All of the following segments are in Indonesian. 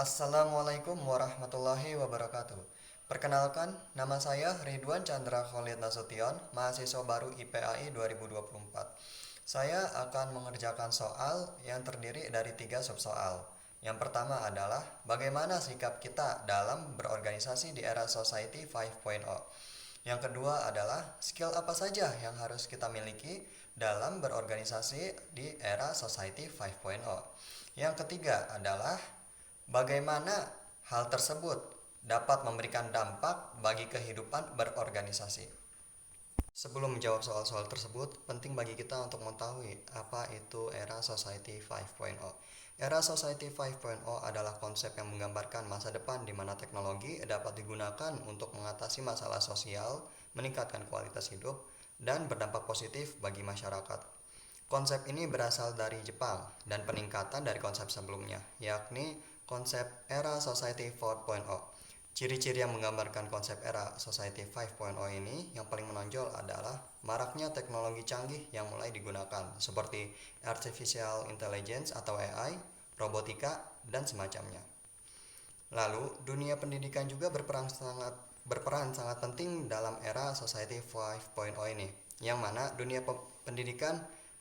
Assalamualaikum warahmatullahi wabarakatuh. Perkenalkan, nama saya Ridwan Chandra Khalid Nasution, mahasiswa baru IPAI 2024. Saya akan mengerjakan soal yang terdiri dari 3 subsoal. Yang pertama adalah bagaimana sikap kita dalam berorganisasi di era Society 5.0. Yang kedua adalah skill apa saja yang harus kita miliki dalam berorganisasi di era Society 5.0. Yang ketiga adalah bagaimana hal tersebut dapat memberikan dampak bagi kehidupan berorganisasi. Sebelum menjawab soal-soal tersebut, penting bagi kita untuk mengetahui apa itu era Society 5.0. Era Society 5.0 adalah konsep yang menggambarkan masa depan di mana teknologi dapat digunakan untuk mengatasi masalah sosial, meningkatkan kualitas hidup, dan berdampak positif bagi masyarakat. Konsep ini berasal dari Jepang dan peningkatan dari konsep sebelumnya, yakni konsep era Society 4.0. Ciri-ciri yang menggambarkan konsep era Society 5.0 ini yang paling menonjol adalah maraknya teknologi canggih yang mulai digunakan seperti Artificial Intelligence atau AI, robotika, dan semacamnya. Lalu, dunia pendidikan juga berperan sangat penting dalam era Society 5.0 ini, yang mana dunia pendidikan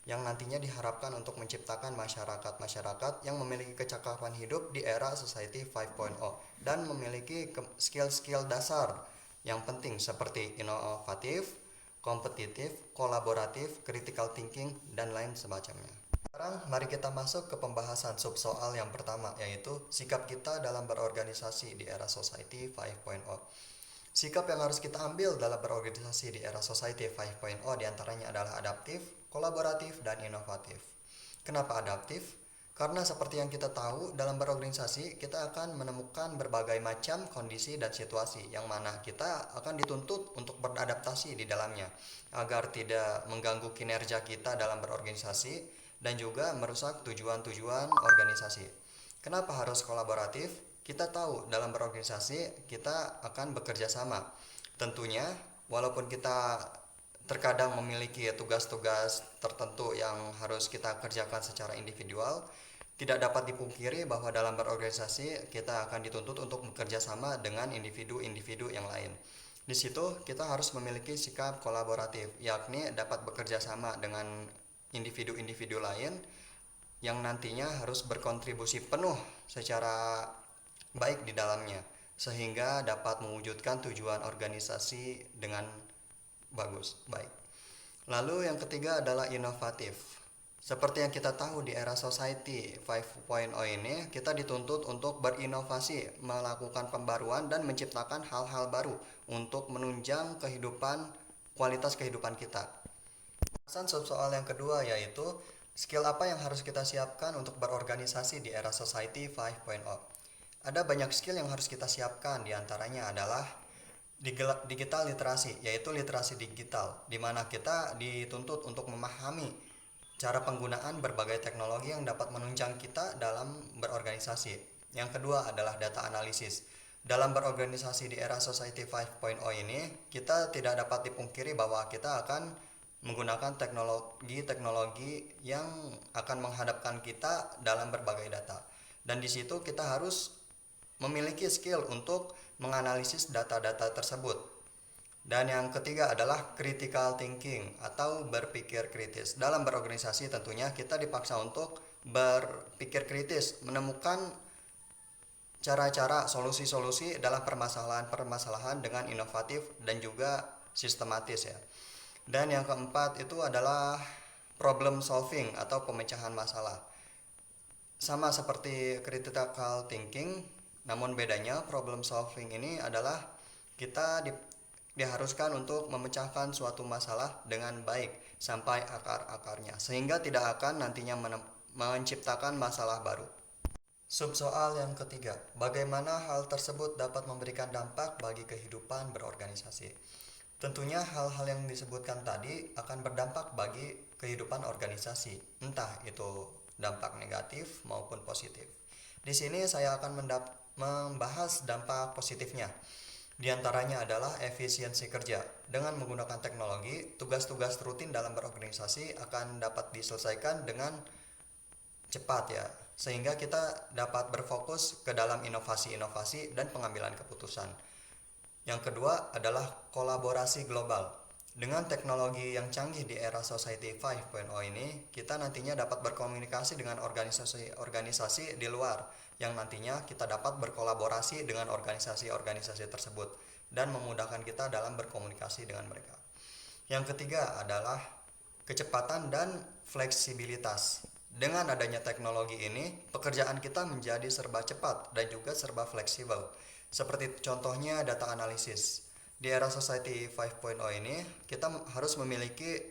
yang nantinya diharapkan untuk menciptakan masyarakat-masyarakat yang memiliki kecakapan hidup di era Society 5.0 dan memiliki skill-skill dasar yang penting seperti inovatif, kompetitif, kolaboratif, critical thinking, dan lain semacamnya. Sekarang mari kita masuk ke pembahasan subsoal yang pertama, yaitu sikap kita dalam berorganisasi di era Society 5.0. Sikap yang harus kita ambil dalam berorganisasi di era Society 5.0 diantaranya adalah adaptif, kolaboratif, dan inovatif. Kenapa adaptif? Karena seperti yang kita tahu, dalam berorganisasi kita akan menemukan berbagai macam kondisi dan situasi yang mana kita akan dituntut untuk beradaptasi di dalamnya agar tidak mengganggu kinerja kita dalam berorganisasi dan juga merusak tujuan-tujuan organisasi. Kenapa harus kolaboratif? Kita tahu dalam berorganisasi kita akan bekerja sama. Tentunya walaupun kita terkadang memiliki tugas-tugas tertentu yang harus kita kerjakan secara individual, tidak dapat dipungkiri bahwa dalam berorganisasi kita akan dituntut untuk bekerja sama dengan individu-individu yang lain. Di situ kita harus memiliki sikap kolaboratif, yakni dapat bekerja sama dengan individu-individu lain yang nantinya harus berkontribusi penuh secara baik di dalamnya, sehingga dapat mewujudkan tujuan organisasi dengan baik. Lalu yang ketiga adalah inovatif. Seperti yang kita tahu di era Society 5.0 ini, kita dituntut untuk berinovasi, melakukan pembaruan dan menciptakan hal-hal baru untuk menunjang kualitas kehidupan kita. Pembahasan subsoal yang kedua yaitu skill apa yang harus kita siapkan untuk berorganisasi di era Society 5.0. Ada banyak skill yang harus kita siapkan, diantaranya adalah digital literasi, yaitu literasi digital, di mana kita dituntut untuk memahami cara penggunaan berbagai teknologi yang dapat menunjang kita dalam berorganisasi. Yang kedua adalah data analisis. Dalam berorganisasi di era Society 5.0 ini, kita tidak dapat dipungkiri bahwa kita akan menggunakan teknologi-teknologi yang akan menghadapkan kita dalam berbagai data. Dan di situ kita harus memiliki skill untuk menganalisis data-data tersebut. Dan yang ketiga adalah critical thinking atau berpikir kritis. Dalam berorganisasi tentunya kita dipaksa untuk berpikir kritis, menemukan cara-cara solusi-solusi dalam permasalahan-permasalahan dengan inovatif dan juga sistematis ya. Dan yang keempat itu adalah problem solving atau pemecahan masalah. Sama seperti critical thinking, namun bedanya problem solving ini adalah kita diharuskan untuk memecahkan suatu masalah dengan baik sampai akar-akarnya, sehingga tidak akan nantinya menciptakan masalah baru. Subsoal yang ketiga, bagaimana hal tersebut dapat memberikan dampak bagi kehidupan berorganisasi? Tentunya hal-hal yang disebutkan tadi akan berdampak bagi kehidupan organisasi, entah itu dampak negatif maupun positif. Di sini saya akan membahas dampak positifnya. Di antaranya adalah efisiensi kerja. Dengan menggunakan teknologi, tugas-tugas rutin dalam berorganisasi akan dapat diselesaikan dengan cepat ya, sehingga kita dapat berfokus ke dalam inovasi-inovasi dan pengambilan keputusan. Yang kedua adalah kolaborasi global. Dengan teknologi yang canggih di era Society 5.0 ini, kita nantinya dapat berkomunikasi dengan organisasi-organisasi di luar, yang nantinya kita dapat berkolaborasi dengan organisasi-organisasi tersebut dan memudahkan kita dalam berkomunikasi dengan mereka. Yang ketiga adalah kecepatan dan fleksibilitas. Dengan adanya teknologi ini, pekerjaan kita menjadi serba cepat dan juga serba fleksibel. Seperti contohnya data analisis. Di era Society 5.0 ini, kita harus memiliki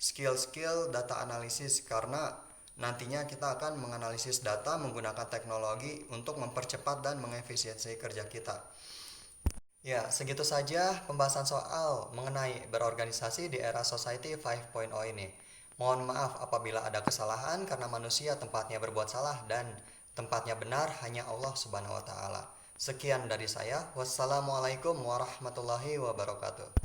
skill-skill data analisis karena nantinya kita akan menganalisis data menggunakan teknologi untuk mempercepat dan mengefisiensi kerja kita. Ya, segitu saja pembahasan soal mengenai berorganisasi di era Society 5.0 ini. Mohon maaf apabila ada kesalahan karena manusia tempatnya berbuat salah dan tempatnya benar hanya Allah Subhanahu wa taala. Sekian dari saya. Wassalamualaikum warahmatullahi wabarakatuh.